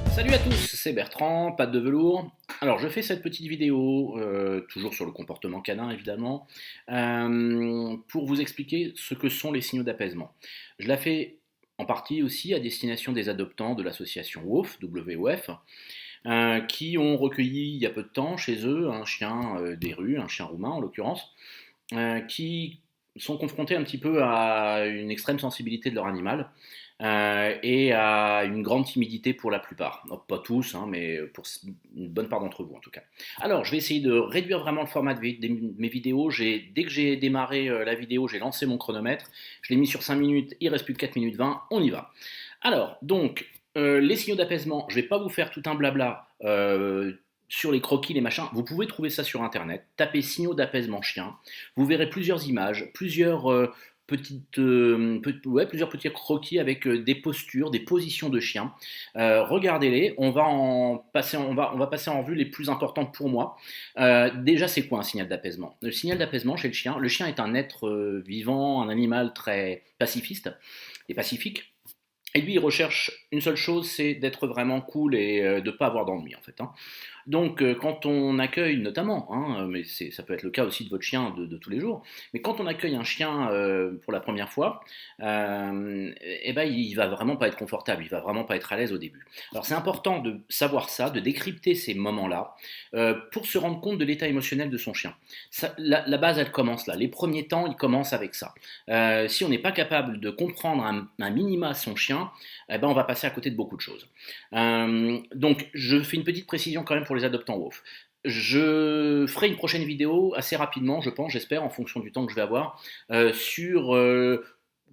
Salut à tous, c'est Bertrand, patte de velours. Alors je fais cette petite vidéo, toujours sur le comportement canin évidemment, pour vous expliquer ce que sont les signaux d'apaisement. Je la fais en partie aussi à destination des adoptants de l'association WOF, WOF, qui ont recueilli il y a peu de temps chez eux un chien des rues, un chien roumain en l'occurrence, qui sont confrontés un petit peu à une extrême sensibilité de leur animal et à une grande timidité pour la plupart. Non, pas tous, hein, mais pour une bonne part d'entre vous en tout cas. Alors, je vais essayer de réduire vraiment le format de mes vidéos. Dès que j'ai démarré la vidéo, j'ai lancé mon chronomètre. Je l'ai mis sur 5 minutes, il reste plus que 4 minutes 20, on y va. Alors, donc, les signaux d'apaisement, je ne vais pas vous faire tout un blabla sur les croquis, les machins. Vous pouvez trouver ça sur internet. Tapez signaux d'apaisement chien. Vous verrez plusieurs images, plusieurs petits croquis avec des postures, des positions de chien. Regardez-les, on va passer en revue les plus importantes pour moi. Déjà, c'est quoi un signal d'apaisement? Le signal d'apaisement chez le chien est un être vivant, un animal très pacifiste et pacifique. Et lui, il recherche une seule chose, c'est d'être vraiment cool et de ne pas avoir d'ennui en fait, hein. Donc quand on accueille notamment, hein, mais ça peut être le cas aussi de votre chien de tous les jours, mais quand on accueille un chien pour la première fois, eh ben, il va vraiment pas être confortable, il va vraiment pas être à l'aise au début. Alors c'est important de savoir ça, de décrypter ces moments-là, pour se rendre compte de l'état émotionnel de son chien. La base, elle commence là. Les premiers temps, ils commencent avec ça. Si on n'est pas capable de comprendre un minima son chien, eh ben, on va passer à côté de beaucoup de choses. Donc, je fais une petite précision quand même pour les adoptants WOF. Je ferai une prochaine vidéo assez rapidement, je pense, j'espère, en fonction du temps que je vais avoir, sur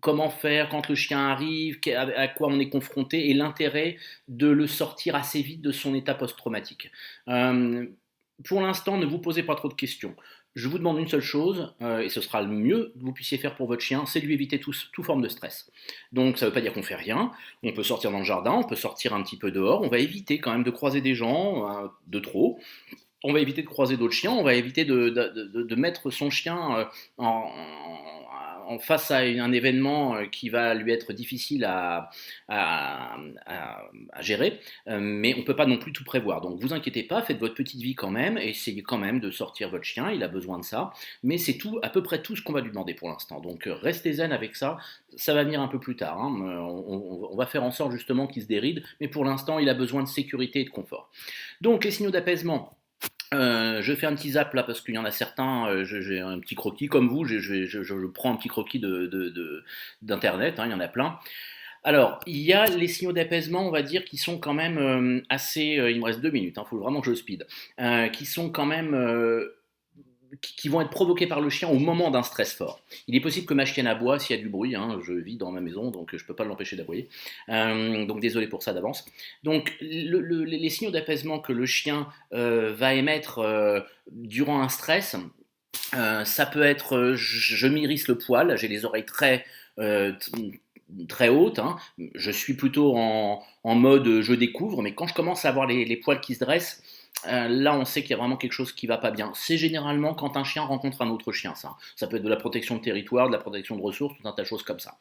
comment faire quand le chien arrive, à quoi on est confronté et l'intérêt de le sortir assez vite de son état post-traumatique. Pour l'instant, ne vous posez pas trop de questions. Je vous demande une seule chose, et ce sera le mieux que vous puissiez faire pour votre chien, c'est de lui éviter toute forme de stress. Donc ça ne veut pas dire qu'on fait rien, on peut sortir dans le jardin, on peut sortir un petit peu dehors, on va éviter quand même de croiser des gens de trop, on va éviter de croiser d'autres chiens, on va éviter de mettre son chien en face à un événement qui va lui être difficile à, à gérer, mais on ne peut pas non plus tout prévoir. Donc vous inquiétez pas, faites votre petite vie quand même, et essayez quand même de sortir votre chien, il a besoin de ça, mais c'est tout, à peu près tout ce qu'on va lui demander pour l'instant. Donc restez zen avec ça, ça va venir un peu plus tard, hein. On va faire en sorte justement qu'il se déride, mais pour l'instant il a besoin de sécurité et de confort. Donc les signaux d'apaisement. Je fais un petit zap là parce qu'il y en a certains, j'ai un petit croquis comme vous, je prends un petit croquis d'internet, hein, il y en a plein. Alors, il y a les signaux d'apaisement, on va dire, qui sont quand même assez. Il me reste 2 minutes, il faut vraiment que je speed. Qui sont quand même. Qui vont être provoqués par le chien au moment d'un stress fort. Il est possible que ma chienne aboie s'il y a du bruit, hein, je vis dans ma maison donc je ne peux pas l'empêcher d'aboyer, donc désolé pour ça d'avance. Donc les signaux d'apaisement que le chien va émettre durant un stress, ça peut être je m'irrisse le poil, j'ai les oreilles euh, très hautes, hein. Je suis plutôt en mode je découvre, mais quand je commence à avoir les poils qui se dressent, là on sait qu'il y a vraiment quelque chose qui va pas bien. C'est généralement quand un chien rencontre un autre chien, ça peut être de la protection de territoire, de la protection de ressources, tout un tas de choses comme ça.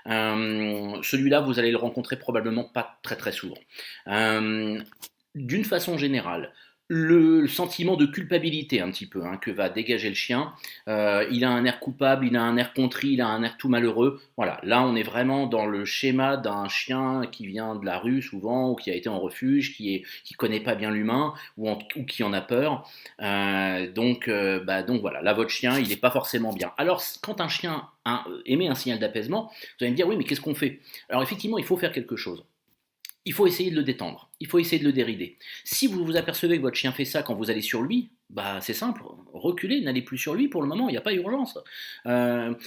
Celui-là vous allez le rencontrer probablement pas très très souvent. D'une façon générale, le sentiment de culpabilité un petit peu, hein, que va dégager le chien, il a un air coupable, il a un air contrit, il a un air tout malheureux, voilà, là on est vraiment dans le schéma d'un chien qui vient de la rue souvent, ou qui a été en refuge, qui connaît pas bien l'humain, ou qui en a peur, donc voilà, là votre chien il n'est pas forcément bien. Alors quand un chien émet un signal d'apaisement, vous allez me dire oui mais qu'est-ce qu'on fait? Alors effectivement il faut faire quelque chose. Il faut essayer de le détendre, il faut essayer de le dérider. Si vous vous apercevez que votre chien fait ça quand vous allez sur lui, bah c'est simple, reculez, n'allez plus sur lui pour le moment, il n'y a pas urgence.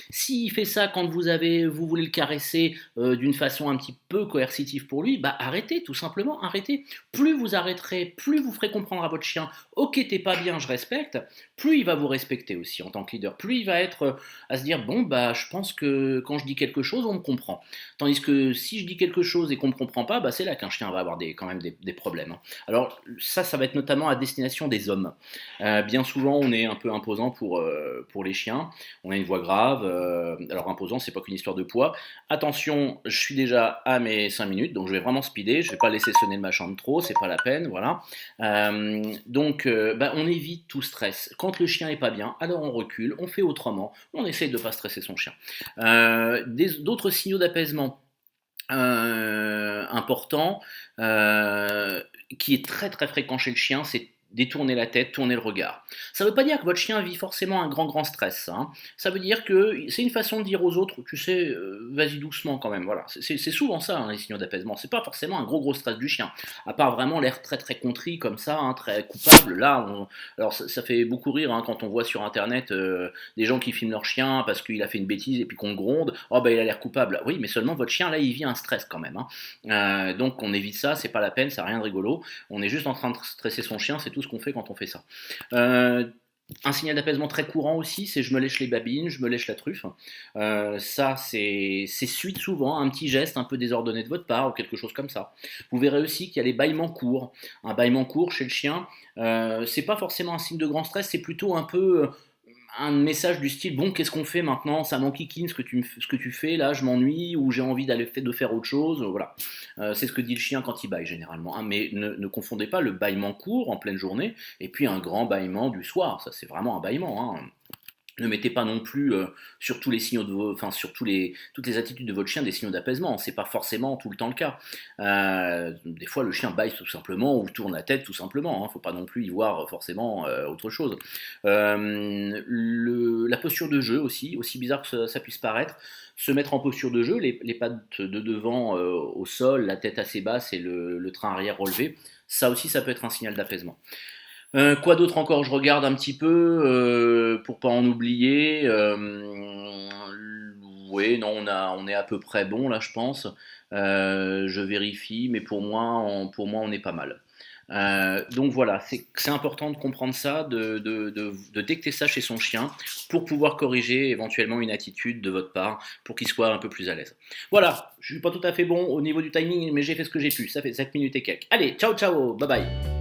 S'il fait ça quand vous voulez le caresser d'une façon un petit peu coercitive pour lui, bah arrêtez, tout simplement, arrêtez. Plus vous arrêterez, plus vous ferez comprendre à votre chien, ok t'es pas bien, je respecte, plus il va vous respecter aussi en tant que leader, plus il va être à se dire bon bah je pense que quand je dis quelque chose on me comprend. Tandis que si je dis quelque chose et qu'on ne me comprend pas, bah c'est là qu'un chien va avoir quand même des problèmes, hein. Alors ça va être notamment à destination des hommes. Bien souvent, on est un peu imposant pour les chiens. On a une voix grave. Alors imposant, c'est pas qu'une histoire de poids. Attention, je suis déjà à mes 5 minutes, donc je vais vraiment speeder. Je vais pas laisser sonner le machin de trop, c'est pas la peine, voilà. Donc, on évite tout stress. Quand le chien est pas bien, alors on recule, on fait autrement, on essaye de pas stresser son chien. D'autres signaux d'apaisement important, qui est très très fréquent chez le chien, c'est détourner la tête, tourner le regard. Ça ne veut pas dire que votre chien vit forcément un grand stress, ça, hein. Ça veut dire que c'est une façon de dire aux autres, tu sais, vas-y doucement quand même. Voilà, c'est souvent ça, hein, les signaux d'apaisement. C'est pas forcément un gros stress du chien, à part vraiment l'air très très contrit comme ça, hein, très coupable. Là, alors ça fait beaucoup rire, hein, quand on voit sur internet des gens qui filment leur chien parce qu'il a fait une bêtise et puis qu'on le gronde. Oh ben il a l'air coupable. Oui, mais seulement votre chien là, il vit un stress quand même, hein. Donc on évite ça, c'est pas la peine, ça n'a rien de rigolo. On est juste en train de stresser son chien, c'est tout ce qu'on fait quand on fait ça. Un signal d'apaisement très courant aussi, c'est je me lèche les babines, je me lèche la truffe. Ça, c'est suite souvent à un petit geste un peu désordonné de votre part ou quelque chose comme ça. Vous verrez aussi qu'il y a les bâillements courts. Un bâillement court chez le chien, c'est pas forcément un signe de grand stress, c'est plutôt un peu un message du style bon, qu'est-ce qu'on fait maintenant, ça m'enquiquine ce que tu fais là, je m'ennuie ou j'ai envie de faire autre chose, voilà. C'est ce que dit le chien quand il bâille généralement, hein. Mais ne confondez pas le bâillement court en pleine journée et puis un grand bâillement du soir, ça c'est vraiment un bâillement, hein. Ne mettez pas non plus sur tous les signaux enfin sur toutes les attitudes de votre chien des signaux d'apaisement. C'est pas forcément tout le temps le cas. Des fois, le chien bâille tout simplement ou tourne la tête tout simplement, hein. Faut pas non plus y voir forcément autre chose. La posture de jeu aussi bizarre que ça puisse paraître, se mettre en posture de jeu, les pattes de devant au sol, la tête assez basse et le train arrière relevé. Ça aussi, ça peut être un signal d'apaisement. Quoi d'autre encore? Je regarde un petit peu pour pas en oublier. Oui, non, on est à peu près bon là, je pense. Je vérifie, mais pour moi, on est pas mal. Donc voilà, c'est important de comprendre ça, de détecter ça chez son chien pour pouvoir corriger éventuellement une attitude de votre part pour qu'il soit un peu plus à l'aise. Voilà, je suis pas tout à fait bon au niveau du timing, mais j'ai fait ce que j'ai pu. Ça fait 7 minutes et quelques. Allez, ciao ciao, bye bye.